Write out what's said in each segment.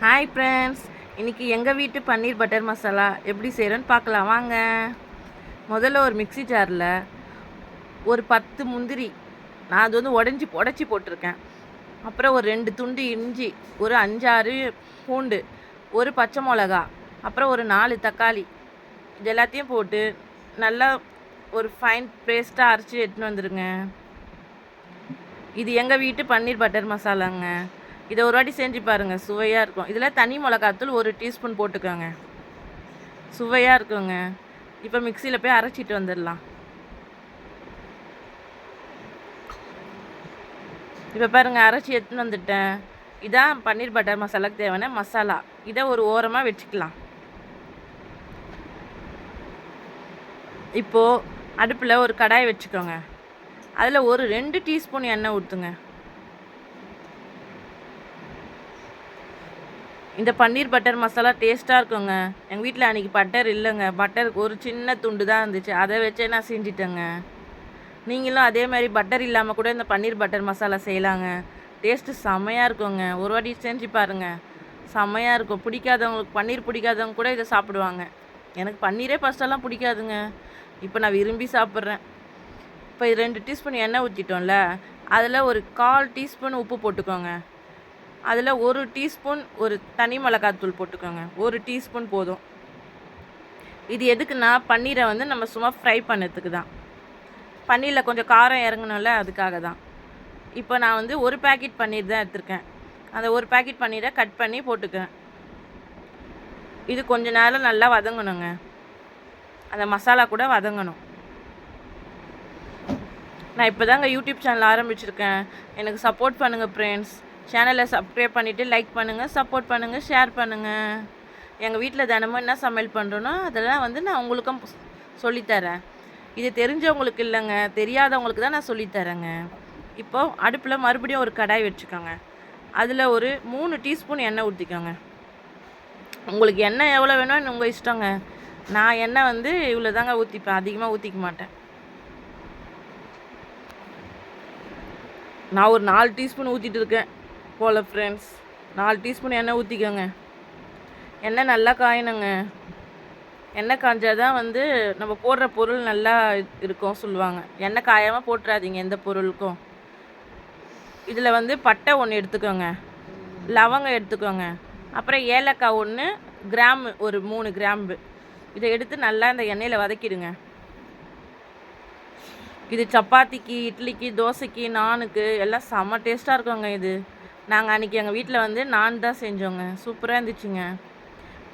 Hi friends, இன்றைக்கி எங்கள் வீட்டு பன்னீர் பட்டர் மசாலா எப்படி செய்கிறோன்னு பார்க்கலாம் வாங்க. முதல்ல ஒரு மிக்ஸி ஜாரில் ஒரு 10 முந்திரி, நான் அது வந்து உடச்சி போட்டிருக்கேன். அப்புறம் ஒரு 2 துண்டு இஞ்சி, ஒரு 5-6 பூண்டு, ஒரு பச்சை மிளகா, அப்புறம் ஒரு 4 தக்காளி, இது எல்லாத்தையும் போட்டு நல்லா ஒரு ஃபைன் பேஸ்ட்டாக அரைச்சி எடுத்துன்னு வந்துடுங்க. இது எங்கள் வீட்டு பன்னீர் பட்டர் மசாலாங்க. இதை ஒரு வாட்டி செஞ்சு பாருங்கள், சுவையாக இருக்கும். இதில் தனி மிளகாத்தூள் 1 டீஸ்பூன் போட்டுக்கோங்க, சுவையாக இருக்குங்க. இப்போ மிக்சியில் போய் அரைச்சிட்டு வந்துடலாம். இப்போ பாருங்கள், அரைச்சி எடுத்துன்னு வந்துட்டேன். இதான் பன்னீர் பட்டர் மசாலாவுக்கு தேவையான மசாலா. இதை ஒரு ஓரமாக வச்சுக்கலாம். இப்போது அடுப்பில் ஒரு கடாய் வச்சுக்கோங்க. அதில் ஒரு 2 டீஸ்பூன் எண்ணெய் ஊற்றுங்க. இந்த பன்னீர் பட்டர் மசாலா டேஸ்ட்டாக இருக்குங்க. எங்கள் வீட்டில் அன்றைக்கி பட்டர் இல்லைங்க, பட்டர் ஒரு சின்ன துண்டு தான் இருந்துச்சு, அதை வச்சே நான் செஞ்சிட்டேங்க. நீங்களும் அதே மாதிரி பட்டர் இல்லாமல் கூட இந்த பன்னீர் பட்டர் மசாலா செய்யலாங்க. டேஸ்ட்டு செம்மையாக இருக்குங்க. ஒரு வாட்டி செஞ்சு பாருங்கள், செம்மையாக இருக்கும். பிடிக்காதவங்களுக்கு, பன்னீர் பிடிக்காதவங்க கூட இதை சாப்பிடுவாங்க. எனக்கு பன்னீரே ஃபஸ்ட்டெல்லாம் பிடிக்காதுங்க, இப்போ நான் விரும்பி சாப்பிட்றேன். இப்போ 2 டீஸ்பூன் எண்ணெய் ஊற்றிட்டோம்ல, அதில் ஒரு 1/4 டீஸ்பூன் உப்பு போட்டுக்கோங்க. அதில் 1 டீஸ்பூன் ஒரு தனி மிளகாத்தூள் போட்டுக்கோங்க. 1 டீஸ்பூன் போதும். இது எதுக்குன்னா, பன்னீரை வந்து நம்ம சும்மா ஃப்ரை பண்ணுறதுக்கு தான். பன்னீரில் கொஞ்சம் காரம் இறங்கணும்ல, அதுக்காக தான். இப்போ நான் வந்து 1 பேக்கெட் பன்னீர் தான் எடுத்திருக்கேன். அந்த 1 பேக்கெட் பன்னீரை கட் பண்ணி போட்டுக்கிறேன். இது கொஞ்ச நேரம் நல்லா வதங்கணுங்க, அந்த மசாலா கூட வதங்கணும். நான் இப்போ தாங்க யூடியூப் சேனல் ஆரம்பிச்சிருக்கேன். எனக்கு சப்போர்ட் பண்ணுங்கள் ஃப்ரெண்ட்ஸ். சேனலை சப்ஸ்கிரைப் பண்ணிவிட்டு லைக் பண்ணுங்கள், சப்போர்ட் பண்ணுங்கள், ஷேர் பண்ணுங்கள். எங்கள் வீட்டில் தினமும் என்ன சமையல் பண்ணுறோன்னா அதெல்லாம் வந்து நான் உங்களுக்கும் சொல்லித்தரேன். இது தெரிஞ்சவங்களுக்கு இல்லைங்க, தெரியாதவங்களுக்கு தான் நான் சொல்லித்தரேங்க. இப்போது அடுப்பில் மறுபடியும் ஒரு கடாய் வச்சுக்கோங்க. அதில் ஒரு 3 டீஸ்பூன் எண்ணெய் ஊற்றிக்கோங்க. உங்களுக்கு எண்ணெய் எவ்வளோ வேணும்னு உங்கள் இஷ்டங்க. நான் எண்ணெய் வந்து இவ்வளோ தாங்க ஊற்றிப்பேன், அதிகமாக ஊற்றிக்க மாட்டேன். நான் ஒரு 4 டீஸ்பூன் ஊற்றிட்டு இருக்கேன் போல் ஃப்ரெண்ட்ஸ். 4 டீஸ்பூன் எண்ணெய் ஊற்றிக்கோங்க. எண்ணெய் நல்லா காயணுங்க. எண்ணெய் காய்ஞ்சால் தான் வந்து நம்ம போடுற பொருள் நல்லா இருக்கும் சொல்லுவாங்க. எண்ணெய் காயாமல் போட்டுறாதீங்க எந்த பொருளுக்கும். இதில் வந்து பட்டை 1 எடுத்துக்கோங்க, லவங்கம் எடுத்துக்கோங்க, அப்புறம் ஏலக்காய் 1, கிராம்பு ஒரு 3 கிராம்பு. இதை எடுத்து நல்லா இந்த எண்ணெயில் வதக்கிடுங்க. இது சப்பாத்திக்கு, இட்லிக்கு, தோசைக்கு, நானுக்கு எல்லாம் செம்ம டேஸ்ட்டாக இருக்குங்க. இது நாங்கள் அன்றைக்கி எங்கள் வீட்டில் வந்து நான் தான் செஞ்சோங்க, சூப்பராக இருந்துச்சுங்க.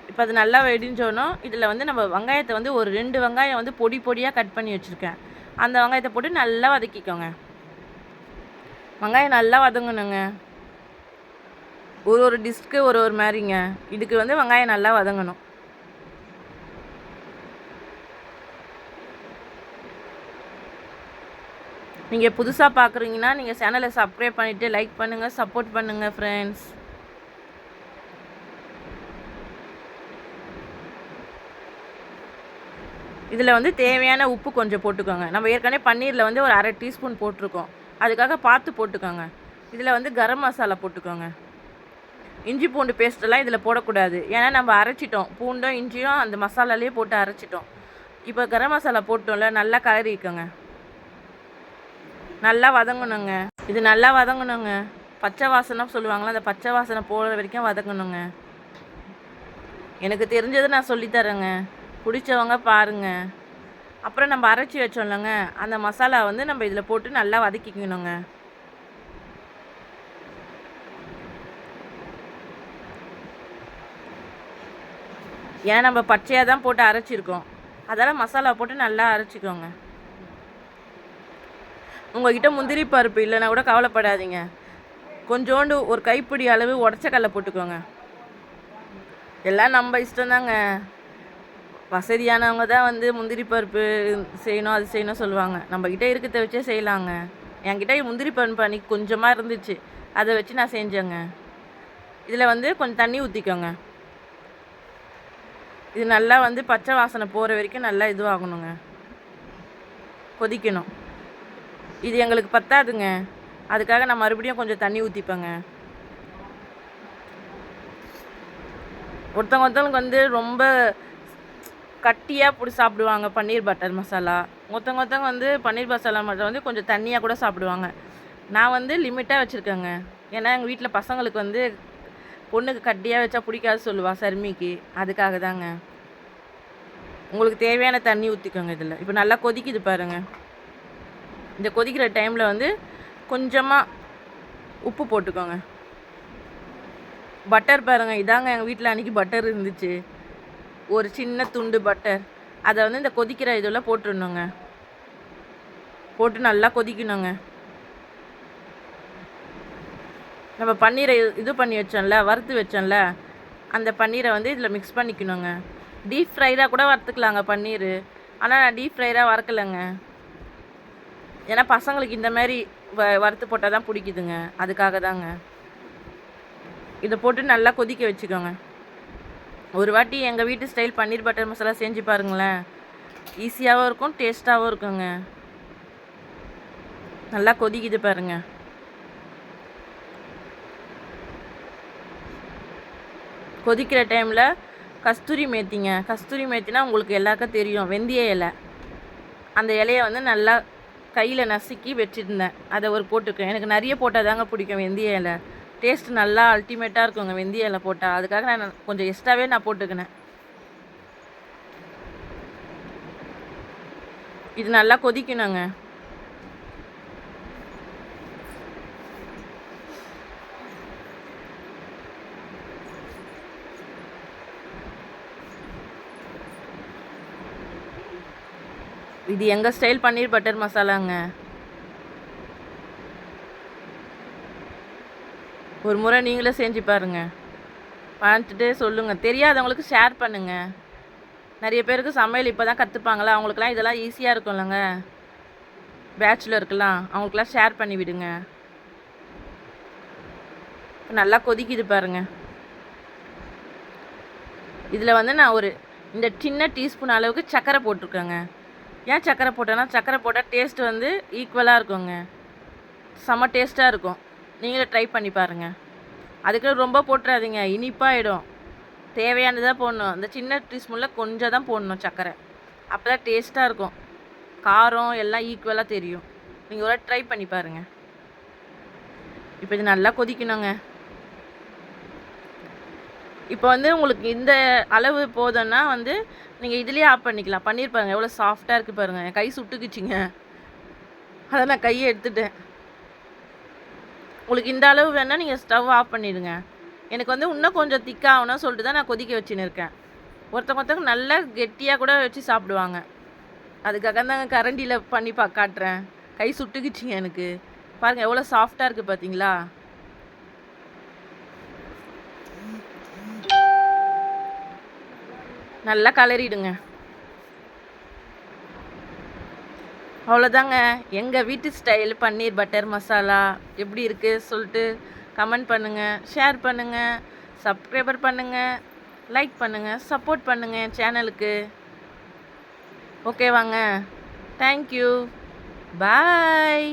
இப்போ அது நல்லா வெடிஞ்சோன்னோ இதில் வந்து நம்ம வெங்காயத்தை வந்து ஒரு 2 வெங்காயம் வந்து பொடி பொடியாக கட் பண்ணி வச்சுருக்கேன். அந்த வெங்காயத்தை போட்டு நல்லா வதக்கிக்கோங்க. வெங்காயம் நல்லா வதங்கணுங்க. ஒரு டிஷ்க்கு ஒரு மாதிரிங்க. இதுக்கு வந்து வெங்காயம் நல்லா வதங்கணும். நீங்கள் புதுசாக பார்க்குறீங்கன்னா நீங்கள் சேனலை சப்ஸ்கிரைப் பண்ணிவிட்டு லைக் பண்ணுங்கள், சப்போர்ட் பண்ணுங்கள் ஃப்ரெண்ட்ஸ். இதில் வந்து தேவையான உப்பு கொஞ்சம் போட்டுக்கோங்க. நம்ம ஏற்கனவே பன்னீரில் வந்து ஒரு 1/2 டீஸ்பூன் போட்டிருக்கோம், அதுக்காக பார்த்து போட்டுக்கோங்க. இதில் வந்து கரம் மசாலா போட்டுக்கோங்க. இஞ்சி பூண்டு பேஸ்ட்டெல்லாம் இதில் போடக்கூடாது, ஏன்னா நம்ம அரைச்சிட்டோம். பூண்டும் இஞ்சியும் அந்த மசாலாலேயே போட்டு அரைச்சிட்டோம். இப்போ கரம் மசாலா போட்டோம்ல, நல்லா கலரிக்கோங்க. நல்லா வதங்கணுங்க. இது நல்லா வதங்கணுங்க. பச்சை வாசனை சொல்லுவாங்களா, அந்த பச்சை வாசனை போகிற வரைக்கும் வதங்கணுங்க. எனக்கு தெரிஞ்சதை நான் சொல்லித்தரேங்க, பிடிச்சவங்க பாருங்கள். அப்புறம் நம்ம அரைச்சி வச்சோம்லங்க, அந்த மசாலா வந்து நம்ம இதில் போட்டு நல்லா வதக்கிக்கணுங்க. ஏன்னா நம்ம பச்சையாக தான் போட்டு அரைச்சிருக்கோம், அதெல்லாம் மசாலா போட்டு நல்லா அரைச்சிக்கோங்க. உங்கள்கிட்ட முந்திரி பருப்பு இல்லைன்னா கூட கவலைப்படாதீங்க, கொஞ்சோண்டு ஒரு கைப்பிடி அளவு உடச்ச கடலை போட்டுக்கோங்க. எல்லாம் நம்ம இஷ்டம்தாங்க. வசதியானவங்க தான் வந்து முந்திரி பருப்பு செய்யணும், அது செய்யணும் சொல்லுவாங்க. நம்மக்கிட்ட இருக்கிறத வச்சே செய்யலாங்க. என்கிட்ட முந்திரி பருப்பு அன்றைக்கி கொஞ்சமாக இருந்துச்சு, அதை வச்சு நான் செஞ்சேங்க. இதில் வந்து கொஞ்சம் தண்ணி ஊற்றிக்கோங்க. இது நல்லா வந்து பச்சை வாசனை போகிற வரைக்கும் நல்லா இதுவாகணுங்க, கொதிக்கணும். இது எங்களுக்கு பத்தாதுங்க, அதுக்காக நான் மறுபடியும் கொஞ்சம் தண்ணி ஊற்றிப்பேங்க. ஒருத்தவங்களுக்கு வந்து ரொம்ப கட்டியாக பிடி சாப்பிடுவாங்க பன்னீர் பட்டர் மசாலா. ஒருத்தவங்க வந்து பன்னீர் மசாலா மட்டும் வந்து கொஞ்சம் தண்ணியாக கூட சாப்பிடுவாங்க. நான் வந்து லிமிட்டாக வச்சுருக்கேங்க. ஏன்னா எங்கள் வீட்டில் பசங்களுக்கு வந்து பொண்ணுக்கு கட்டியாக வச்சா பிடிக்காது சொல்லுவா சர்மிக்கு. அதுக்காக தாங்க. உங்களுக்கு தேவையான தண்ணி ஊற்றிக்கோங்க இதில். இப்போ நல்லா கொதிக்குது பாருங்கள். இந்த கொதிக்கிற டைமில் வந்து கொஞ்சமாக உப்பு போட்டுக்கோங்க. பட்டர் பாருங்கள், இதாங்க எங்கள் வீட்டில் அன்றைக்கி பட்டர் இருந்துச்சு. ஒரு சின்ன துண்டு பட்டர். அதை வந்து இந்த கொதிக்கிற இதில் போட்டுடணுங்க. போட்டு நல்லா கொதிக்கணுங்க. நம்ம பன்னீரை இது பண்ணி வச்சோம்ல, வறுத்து வச்சோம்ல, அந்த பன்னீரை வந்து இதில் மிக்ஸ் பண்ணிக்கணுங்க. டீப் ஃப்ரைடாக கூட வறுத்துக்கலாங்க பன்னீர். ஆனால் நான் டீப் ஃப்ரைடாக வறுக்கலைங்க. ஏன்னா பசங்களுக்கு இந்த மாதிரி வறுத்து போட்டால் தான் பிடிக்குதுங்க. அதுக்காக தாங்க. இதை போட்டு நல்லா கொதிக்க வச்சுக்கோங்க. ஒரு வாட்டி எங்கள் வீட்டு ஸ்டைல் பன்னீர் பட்டர் மசாலா செஞ்சு பாருங்களேன். ஈஸியாகவும் இருக்கும், டேஸ்ட்டாகவும் இருக்குங்க. நல்லா கொதிக்குது பாருங்க. கொதிக்கிற டைமில் கஸ்தூரி மேத்திங்க. கஸ்தூரி மேத்தினா உங்களுக்கு எல்லாருக்கும் தெரியும், வெந்தய இலை. அந்த இலையை வந்து நல்லா கையில் நசுக்கி வச்சுருந்தேன். அதை ஒரு போட்டுக்கேன். எனக்கு நிறைய போட்டால் தாங்க பிடிக்கும் வெந்தய இலை. டேஸ்ட் நல்லா அல்டிமேட்டாக இருக்குங்க வெந்தய இலை போட்டால். அதுக்காக நான் கொஞ்சம் எக்ஸ்ட்ராவே நான் போட்டுக்கினேன். இது நல்லா கொதிக்கணுங்க. இது எங்கள் ஸ்டைல் பன்னீர் பட்டர் மசாலாங்க. ஒரு முறை நீங்களே செஞ்சு பாருங்கள். பார்த்துட்டு சொல்லுங்கள். தெரியாதவங்களுக்கு ஷேர் பண்ணுங்கள். நிறைய பேருக்கு சமையல் இப்போ தான் கற்றுப்பாங்களா, அவங்களுக்குலாம் இதெல்லாம் ஈஸியாக இருக்கும்லங்க. பேச்சுலருக்குலாம் அவங்களுக்குலாம் ஷேர் பண்ணி விடுங்க. நல்லா கொதிக்குது பாருங்கள். இதில் வந்து நான் இந்த சின்ன டீஸ்பூன் அளவுக்கு சர்க்கரை போட்டிருக்கேங்க. ஏன் சர்க்கரை போட்டேன்னா, சர்க்கரை போட்டால் டேஸ்ட் வந்து ஈக்குவலாக இருக்குங்க. செம்ம டேஸ்ட்டாக இருக்கும். நீங்களே ட்ரை பண்ணி பாருங்கள். அதுக்கு ரொம்ப போட்டுறாதீங்க, இனிப்பாகிடும். தேவையானதாக போடணும். அந்த சின்ன டீஸ்பூனில் கொஞ்சம் தான் போடணும் சர்க்கரை. அப்போ தான் டேஸ்ட்டாக இருக்கும். காரம் எல்லாம் ஈக்குவலாக தெரியும். நீங்கள் ஒரு ட்ரை பண்ணி பாருங்கள். இப்போ இது நல்லா கொதிக்கணுங்க. இப்போ வந்து உங்களுக்கு இந்த அளவு போதும்னா வந்து நீங்கள் இதுலேயே ஆஃப் பண்ணிக்கலாம். பன்னீர் பாருங்கள் எவ்வளோ சாஃப்டாக இருக்குது பாருங்கள். என் கை சுட்டுக்குச்சிங்க, அதை நான் கையை எடுத்துட்டேன். உங்களுக்கு இந்த அளவு வேணால் நீங்கள் ஸ்டவ் ஆஃப் பண்ணிவிடுங்க. எனக்கு வந்து இன்னும் கொஞ்சம் திக்காகணும்னு சொல்லிட்டு தான் நான் கொதிக்க வச்சுன்னு இருக்கேன். ஒருத்தவங்க நல்லா கெட்டியாக கூட வச்சு சாப்பிடுவாங்க. அதுக்காக தாங்க கரண்டியில் பண்ணி காட்டுறேன். கை சுட்டுக்குச்சிங்க எனக்கு. பாருங்கள் எவ்வளோ சாஃப்டாக இருக்குது பார்த்தீங்களா. நல்லா கலரிடுங்க. அவ்வளோதாங்க. எங்கள் வீட்டு ஸ்டைல் பன்னீர் பட்டர் மசாலா எப்படி இருக்குது சொல்லிட்டு கமெண்ட் பண்ணுங்கள், ஷேர் பண்ணுங்கள், சப்ஸ்கிரைபர் பண்ணுங்கள், லைக் பண்ணுங்கள், சப்போர்ட் பண்ணுங்கள் என் சேனலுக்கு. ஓகேவாங்க. தேங்க்யூ. பாய்.